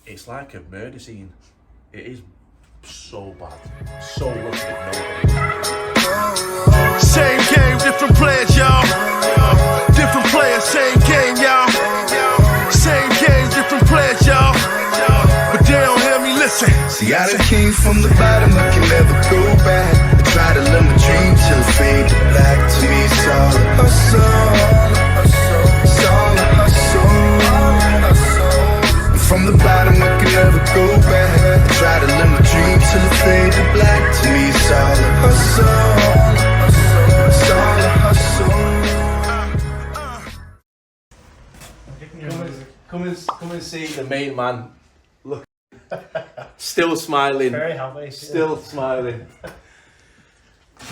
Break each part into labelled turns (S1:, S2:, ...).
S1: it's like a murder scene. It is so bad. So lucky that nobody.
S2: Same game, different players, y'all. Different players, same game, y'all. Same game, different players, y'all. But they don't hear me, listen.
S3: See, I done came from the bottom, I can never go back. I try to live my dream till it fade to black. To me, it's all a hustle. It's all a hustle. From the bottom, I can never go back. I try to live my dream till it fade to black. To me, it's all a hustle. It's all a hustle.
S1: Come and see the main man. Look, still smiling.
S4: Very happy.
S1: Still smiling.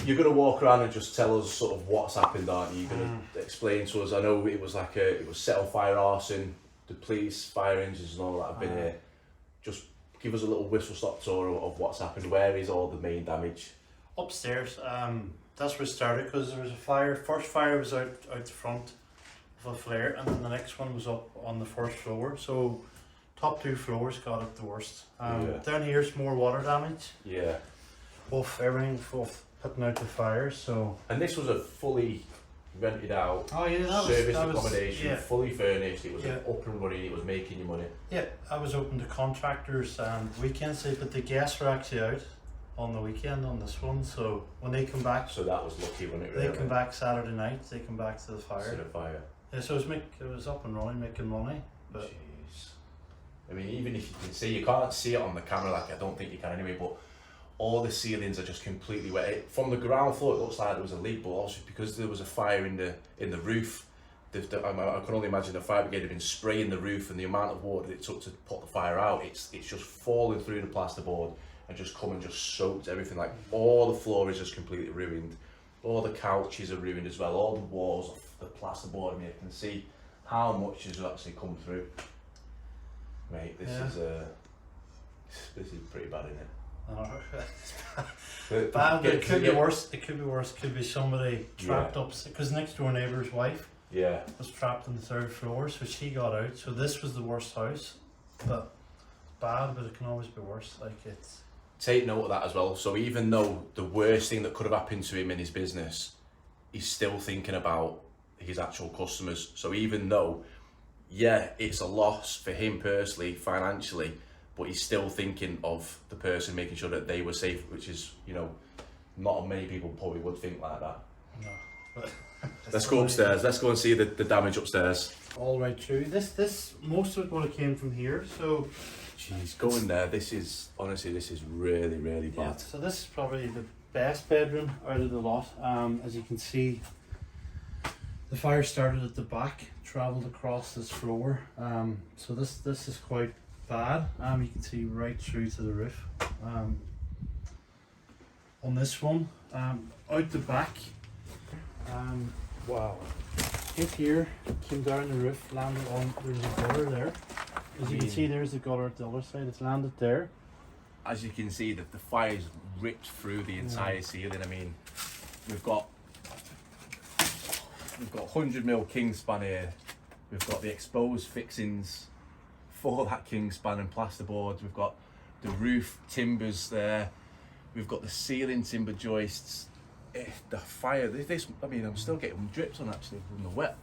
S1: You're gonna walk around and just tell us sort of what's happened, aren't you? You're gonna explain to us. I know it was set on fire, arson. The police, fire engines and all that have been here. Just give us a little whistle-stop tour of what's happened. Where is all the main damage?
S4: Upstairs, that's where it started because there was a fire. First fire was out the front of a flare, and then the next one was up on the first floor. So top two floors got it the worst. Down here's more water damage.
S1: Yeah.
S4: Off everything, off putting out the fire. So.
S1: And this was a fully rented out,
S4: Oh yeah,
S1: serviced
S4: that was,
S1: accommodation,
S4: yeah.
S1: fully furnished. It was
S4: Yeah.
S1: up and running. It was making you money.
S4: Yeah, I was open to contractors and weekends, but the guests were actually out on the weekend on this one. So when they come back,
S1: So that was lucky, wasn't it?
S4: they
S1: Really?
S4: come back Saturday night. They come back to the fire.
S1: To the fire.
S4: Yeah, so it was up and running, making money. But
S1: Jeez. I mean, even if you can see, you can't see it on the camera. Like I don't think you can anyway. But all the ceilings are just completely wet. From the ground floor, it looks like there was a leak, but also because there was a fire in the roof. I can only imagine the fire brigade had been spraying the roof, and the amount of water it took to put the fire out. It's just falling through the plasterboard and just come and just soaked everything. Like all the floor is just completely ruined. All the couches are ruined as well. All the walls, the plasterboard. I mean, you can see how much has actually come through. Mate, this is pretty bad, isn't it?
S4: bad, but it could be
S1: Yeah.
S4: worse. It could be worse. Could be somebody trapped up because next door neighbour's wife
S1: Yeah.
S4: was trapped on the third floor, so she got out. So this was the worst house, but bad. But it can always be worse. Like it's.
S1: Take note of that as well. So even though the worst thing that could have happened to him in his business, he's still thinking about his actual customers. So even though, yeah, it's a loss for him personally, financially, but he's still thinking of the person, making sure that they were safe, which is, you know, not many people probably would think like that.
S4: No. But
S1: Let's go upstairs. Let's go and see the damage upstairs.
S4: all right through. This most of it would have came from here. So.
S1: Jeez, go in there. This is, honestly, this is really, really bad.
S4: Yeah, so this is probably the best bedroom out of the lot. As you can see, the fire started at the back, travelled across this floor. So this is quite bad. You can see right through to the roof. On this one, out the back, wow. Hit here, came down the roof, landed on, there's a gutter there. As you can see, there's the gutter at the other side, it's landed there.
S1: As you can see, that the fire's ripped through the entire ceiling. I mean, we've got 100mm Kingspan here. We've got the exposed fixings for that Kingspan and plasterboards. We've got the roof timbers there. We've got the ceiling timber joists. The fire, this, I mean, I'm still getting drips on actually from the wet,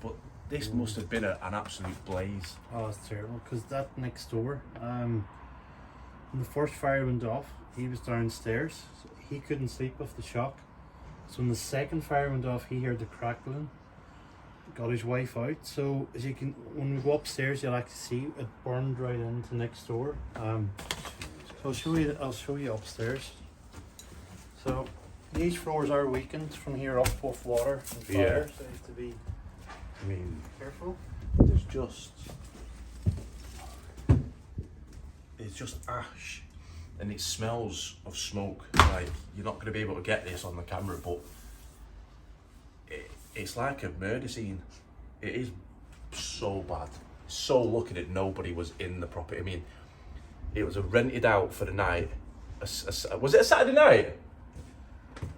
S1: but this must have been an absolute blaze.
S4: Oh, it's terrible, because that next door, when the first fire went off, he was downstairs, so he couldn't sleep with the shock. So when the second fire went off, he heard the crackling, got his wife out. So as you can, when we go upstairs, you'll actually see it burned right into next door. So I'll show you upstairs. So these floors are weakened from here up with water and fire,
S1: Yeah.
S4: so you have to be
S1: I mean,
S4: careful.
S1: there's just ash, and it smells of smoke. Like, you're not going to be able to get this on the camera, but it's like a murder scene. It is so bad. So lucky that nobody was in the property. I mean, it was rented out for the night. Was it a Saturday night?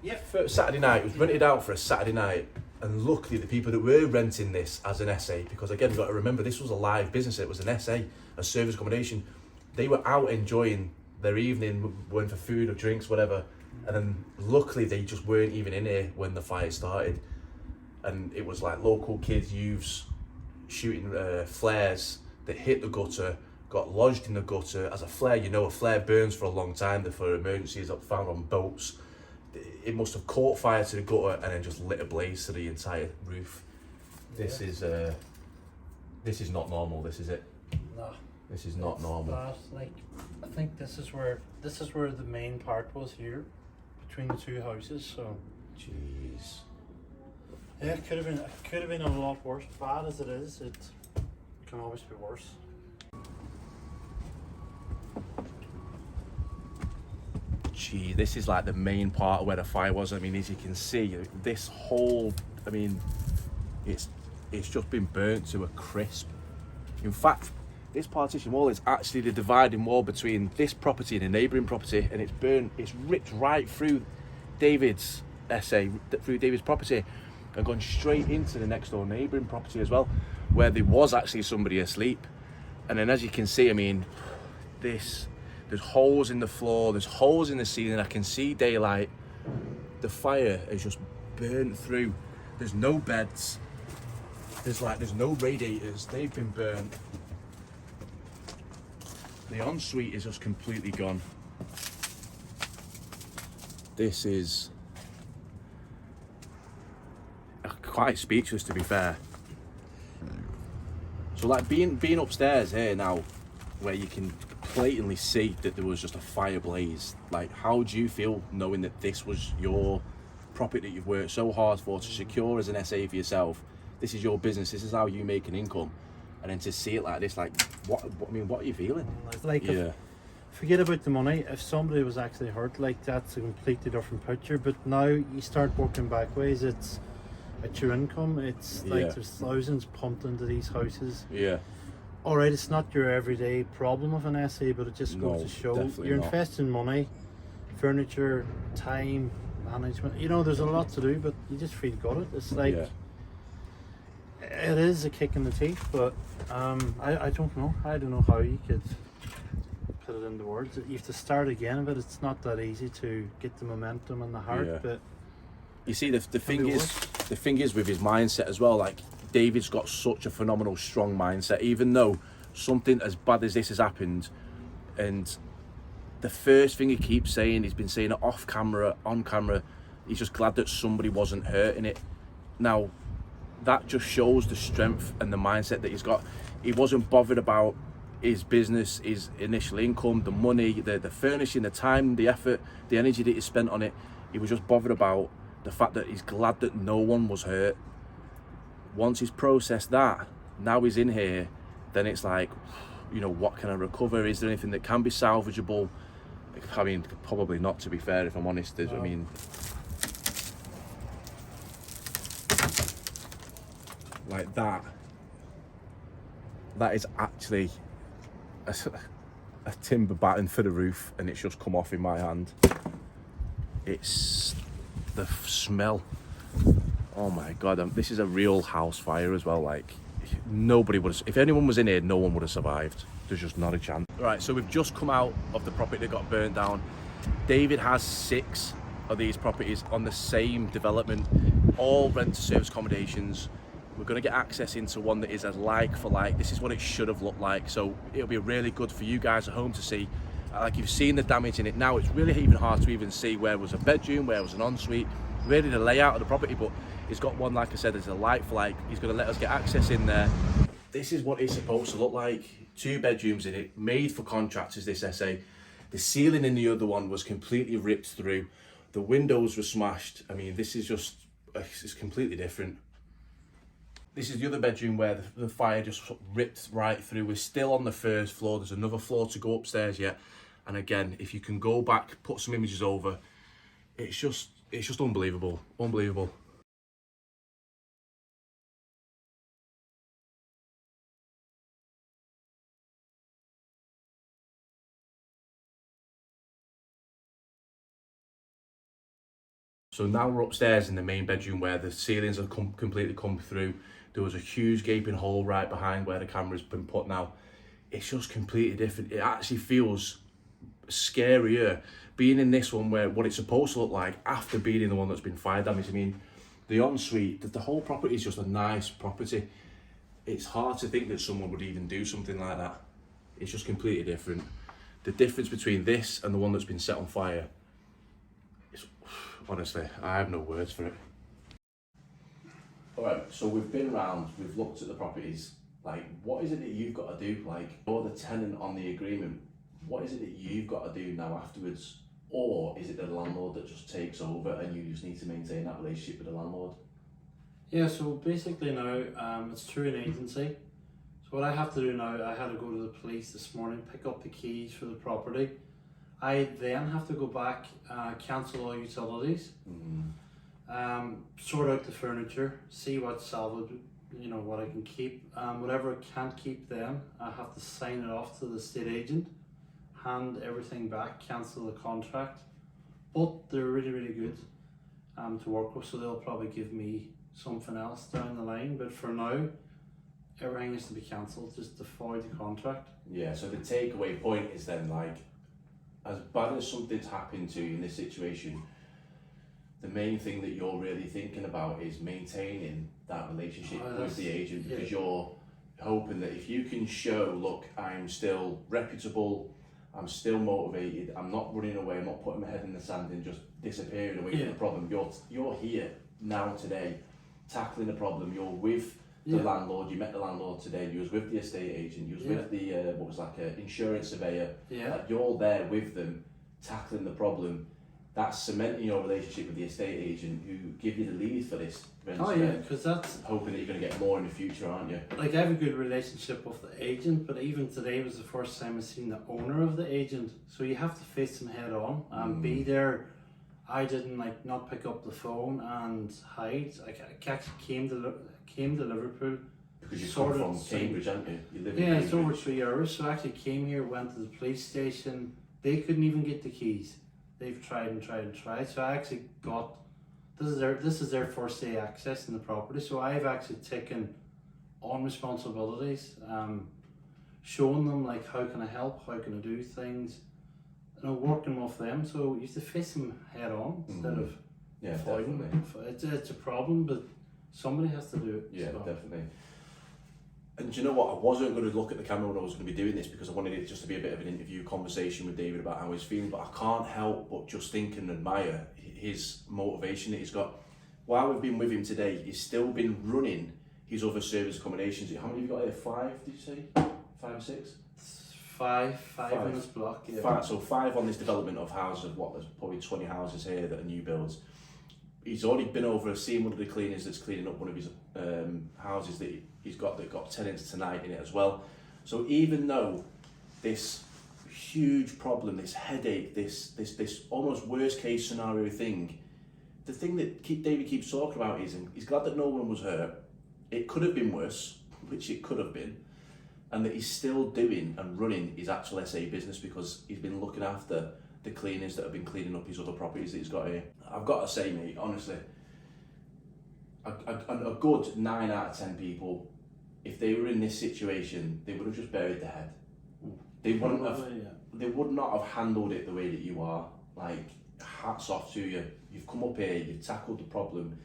S4: Yep.
S1: Saturday night. It was rented out for a Saturday night, And luckily, the people that were renting this as an SA, because again, you've got to remember, this was a live business, it was an SA, a service accommodation. They were out enjoying their evening, going for food or drinks, whatever. And then luckily, they just weren't even in here when the fire started. And it was like local kids, youths, shooting flares that hit the gutter, got lodged in the gutter. As a flare, you know, a flare burns for a long time. They're for emergencies that found on boats. It must have caught fire to the gutter and then just lit a blaze to the entire roof. This is not normal. This is it.
S4: No,
S1: This is not normal.
S4: bad. Like, I think this is where the main part was here, between the two houses. So
S1: Jeez.
S4: yeah, it could have been a lot worse. Bad as it is, it can always be worse.
S1: Gee, this is like the main part of where the fire was. I mean, as you can see, this whole, I mean, it's just been burnt to a crisp. In fact, this partition wall is actually the dividing wall between this property and a neighbouring property, and it's burnt, it's ripped right through David's through David's property, and gone straight into the next door neighbouring property as well, where there was actually somebody asleep. And then as you can see, I mean, there's holes in the floor, there's holes in the ceiling, I can see daylight. The fire has just burnt through. There's no beds, there's no radiators, they've been burnt. The ensuite is just completely gone. This is quite speechless, to be fair. So like being upstairs here now, where you can blatantly see that there was just a fire blaze, like how do you feel knowing that this was your property that you've worked so hard for to secure as an SA for yourself? This is your business, this is how you make an income, and then to see it like this, like what I mean, what are you feeling?
S4: Like,
S1: Yeah.
S4: forget about the money. If somebody was actually hurt, like, that's a completely different picture. But now you start working backwards. It's your income. It's like
S1: Yeah.
S4: there's thousands pumped into these houses.
S1: Yeah.
S4: All right, it's not your everyday problem of an SA, but it just goes
S1: No,
S4: to show
S1: definitely
S4: you're
S1: not.
S4: investing money, furniture, time, management. You know, there's a lot to do, but you just feel good. It's like,
S1: Yeah.
S4: it is a kick in the teeth, but I don't know. I don't know how you could put it into words. You have to start again, but it's not that easy to get the momentum and the heart.
S1: Yeah.
S4: But
S1: You see, the thing
S4: be
S1: is,
S4: worse.
S1: the thing is with his mindset as well. Like David's got such a phenomenal, strong mindset. Even though something as bad as this has happened, and the first thing he keeps saying, he's been saying it off camera, on camera. He's just glad that somebody wasn't hurt in it. Now, that just shows the strength and the mindset that he's got. He wasn't bothered about his business, his initial income, the money, the furnishing, the time, the effort, the energy that he spent on it. He was just bothered about the fact that he's glad that no one was hurt. Once he's processed that, now he's in here, then it's like, you know, what can I recover? Is there anything that can be salvageable? I mean, probably not, to be fair, if I'm honest. I mean, like that is actually a timber batten for the roof, and it's just come off in my hand. It's the smell. Oh my god, this is a real house fire as well. Like, nobody would have, if anyone was in here, no one would have survived. There's just not a chance. Right, so we've just come out of the property that got burnt down. David has 6 of these properties on the same development, all rent to service accommodations. We're going to get access into one that is a like for like. This is what it should have looked like, so it'll be really good for you guys at home to see. Like, you've seen the damage in it now. It's really even hard to even see where was a bedroom, where was an ensuite, really the layout of the property. But he's got one, like I said, there's a like for like. He's going to let us get access in there. This is what it's supposed to look like. 2 bedrooms in it, made for contractors, this SA. The ceiling in the other one was completely ripped through. The windows were smashed. I mean, this is just, it's completely different. This is the other bedroom where the fire just ripped right through. We're still on the first floor. There's another floor to go upstairs yet. And again, if you can go back, put some images over, it's just unbelievable, unbelievable. So now we're upstairs in the main bedroom where the ceilings have completely come through. There was a huge gaping hole right behind where the camera's been put now. It's just completely different. It actually feels scarier being in this one where what it's supposed to look like after being in the one that's been fire damaged. I mean, the ensuite, the whole property is just a nice property. It's hard to think that someone would even do something like that. It's just completely different. The difference between this and the one that's been set on fire, honestly, I have no words for it. Alright, so we've been around, we've looked at the properties. Like, what is it that you've got to do? Like, you're the tenant on the agreement. What is it that you've got to do now afterwards? Or is it the landlord that just takes over and you just need to maintain that relationship with the landlord?
S4: Yeah, so basically now it's through an agency. So what I have to do now, I had to go to the police this morning, pick up the keys for the property. I then have to go back, cancel all utilities, sort out the furniture, see what's salvage, you know, what I can keep. Whatever I can't keep then, I have to sign it off to the estate agent, hand everything back, cancel the contract. But they're really, really good to work with, so they'll probably give me something else down the line. But for now, everything has to be cancelled, just to void the contract.
S1: Yeah, so the takeaway point is then, like, as bad as something's happened to you in this situation, the main thing that you're really thinking about is maintaining that relationship with the agent, because you're hoping that if you can show, look, I'm still reputable, I'm still motivated, I'm not running away, I'm not putting my head in the sand and just disappearing away from the problem. You're here now today, tackling the problem. You're with the landlord. You met the landlord today. You was with the estate agent. You was with the what was like a insurance surveyor. Like, you're there with them, tackling the problem. That's cementing your relationship with the estate agent who give you the lead for this.
S4: Because that's
S1: hoping that you're going to get more in the future, aren't you?
S4: Like, I have a good relationship with the agent, but even today was the first time I've seen the owner of the agent. So you have to face them head on and be there. I didn't not pick up the phone and hide. I actually came to Liverpool.
S1: Because you come from Cambridge, aren't you? You live in
S4: Cambridge. It's over 3 hours. So I actually came here, went to the police station. They couldn't even get the keys. They've tried and tried and tried. So I actually got, this is their first day accessing the property. So I've actually taken on responsibilities, showing them how can I help, how can I do things, working with them. So you have to face them head on instead of avoiding it. It's a problem, but somebody has to do it.
S1: Yeah, definitely. And do you know what? I wasn't going to look at the camera when I was going to be doing this because I wanted it just to be a bit of an interview conversation with David about how he's feeling, but I can't help but just think and admire his motivation that he's got. While we've been with him today, he's still been running his other service accommodations. How many have you got here? 5, did you say? 5 or 6?
S4: Five on this block. Yeah.
S1: 5, so 5 on this development of houses. There's probably 20 houses here that are new builds. He's already been over, seeing one of the cleaners that's cleaning up one of his houses that he's got that got tenants tonight in it as well. So even though this huge problem, this headache, this almost worst case scenario thing, the thing that David keeps talking about is he's glad that no one was hurt. It could have been worse, which it could have been, and that he's still doing and running his actual SA business because he's been looking after the cleaners that have been cleaning up his other properties that he's got here. I've got to say, mate, honestly, a good 9 out of 10 people, if they were in this situation, they would have just buried their head. They would not have handled it the way that you are. Like, hats off to you. You've come up here, you've tackled the problem,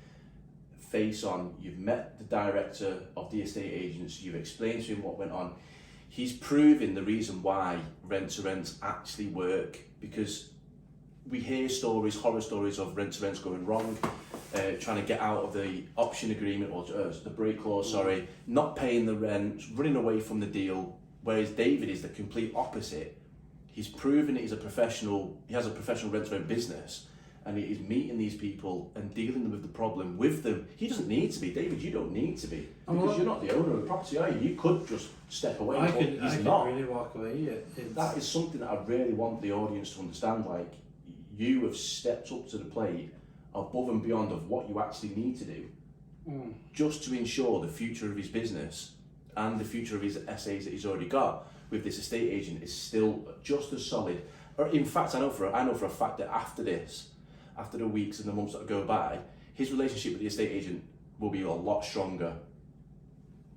S1: face on, you've met the director of the estate agents, you've explained to him what went on. He's proving the reason why rent-to-rents actually work, because we hear stories, horror stories of rent-to-rents going wrong, trying to get out of the option agreement, or the break clause, not paying the rent, running away from the deal, whereas David is the complete opposite. He's proven that he has a professional rent-to-rent business, and he is meeting these people and dealing with the problem with them. He doesn't need to be. David, you don't need to be, because you're not the owner of the property, are you? You could just step away.
S4: I could really walk away.
S1: That is something that I really want the audience to understand. Like, you have stepped up to the plate above and beyond of what you actually need to do, just to ensure the future of his business and the future of his SAs that he's already got with this estate agent is still just as solid. Or in fact, I know for a fact that after this, after the weeks and the months that go by, his relationship with the estate agent will be a lot stronger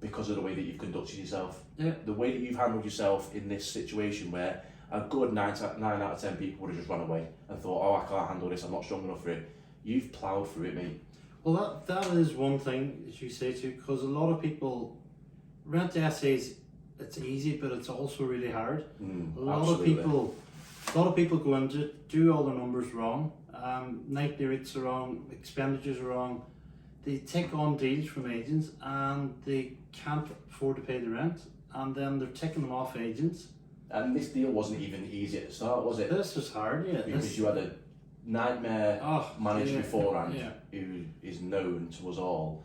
S1: because of the way that you've conducted yourself.
S4: Yeah.
S1: The way that you've handled yourself in this situation where a good 9 out of 10 people would have just run away and thought, oh, I can't handle this, I'm not strong enough for it. You've ploughed through it, mate.
S4: Well, that is one thing, as you say too, because a lot of people rent essays. It's easy, but it's also really hard. A lot of people go into it, do all their numbers wrong. Nightly rates are wrong, expenditures are wrong. They take on deals from agents and they can't afford to pay the rent, and then they're taking them off agents.
S1: And this deal wasn't even easy at the start, was it?
S4: This was hard, yeah.
S1: Because you had a nightmare manager beforehand who is known to us all,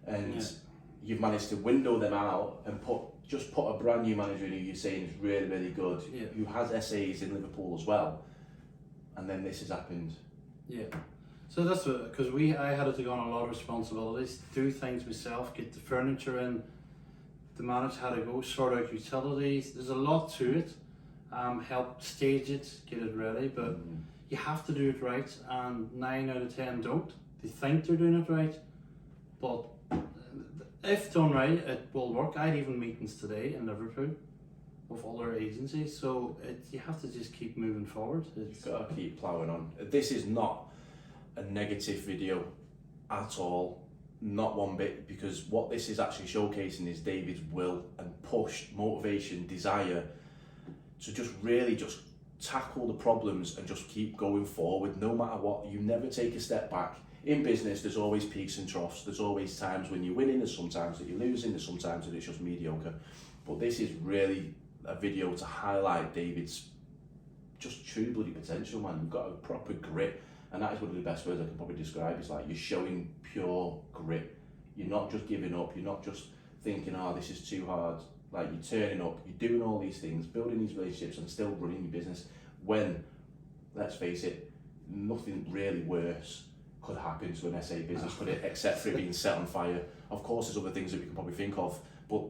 S1: and you've managed to window them out and put a brand new manager in who you're saying is really, really good, who has SAs in Liverpool as well, and then this has happened.
S4: Yeah. So that's because I had to take on a lot of responsibilities, do things myself, get the furniture in, to manage how to go, sort out utilities. There's a lot to it. Help stage it, get it ready, but you have to do it right, and 9 out of 10 don't. They think they're doing it right, but if done right, it will work. I had even meetings today in Liverpool with other agencies, so you have to just keep moving forward.
S1: You've got to keep ploughing on. This is not a negative video at all, not one bit, because what this is actually showcasing is David's will and push, motivation, desire to just really just tackle the problems and just keep going forward no matter what. You never take a step back. In business, there's always peaks and troughs. There's always times when you're winning, there's sometimes that you're losing, there's sometimes that it's just mediocre. But this is really a video to highlight David's just true bloody potential, man. You've got a proper grit, and that is one of the best words I can probably describe. It's like you're showing pure grit. You're not just giving up, you're not just thinking, oh, this is too hard. Like, you're turning up, you're doing all these things, building these relationships and still running your business when, let's face it, nothing really worse could happen to an SA business, could it, except for it being set on fire. Of course, there's other things that we can probably think of, but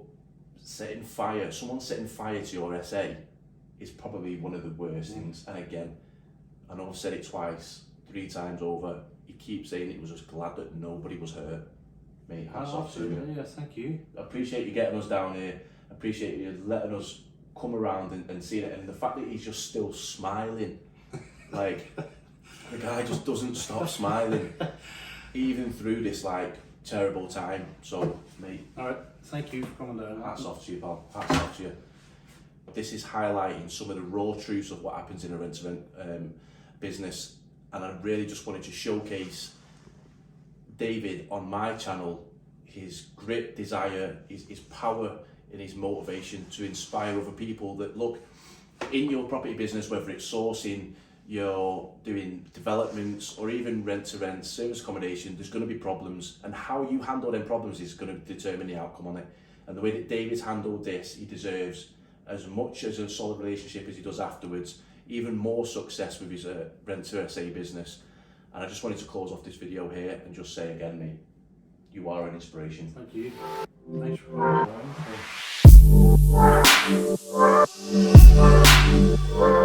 S1: someone setting fire to your SA is probably one of the worst things. And again, I know I've said it twice, 3 times over, he keeps saying he was just glad that nobody was hurt. Mate, hats off to you.
S4: Yeah, thank you.
S1: I appreciate you getting us down here. I appreciate you letting us come around and seeing it, and the fact that he's just still smiling. Like, the guy just doesn't stop smiling, even through this like terrible time. So, mate.
S4: Alright, thank you for coming down.
S1: Hats off to you, pal. Hats off to you. This is highlighting some of the raw truths of what happens in a rent-to-rent business, and I really just wanted to showcase David on my channel, his grit, desire, his power, and his motivation to inspire other people that look in your property business, whether it's sourcing, you're doing developments, or even rent-to-rent, service accommodation, there's going to be problems, and how you handle them problems is going to determine the outcome on it. And the way that David's handled this, he deserves as much as a solid relationship as he does afterwards, even more success with his rent-to-SA business. And I just wanted to close off this video here and just say again, mate, you are an inspiration.
S4: Thank you. Thanks for coming down.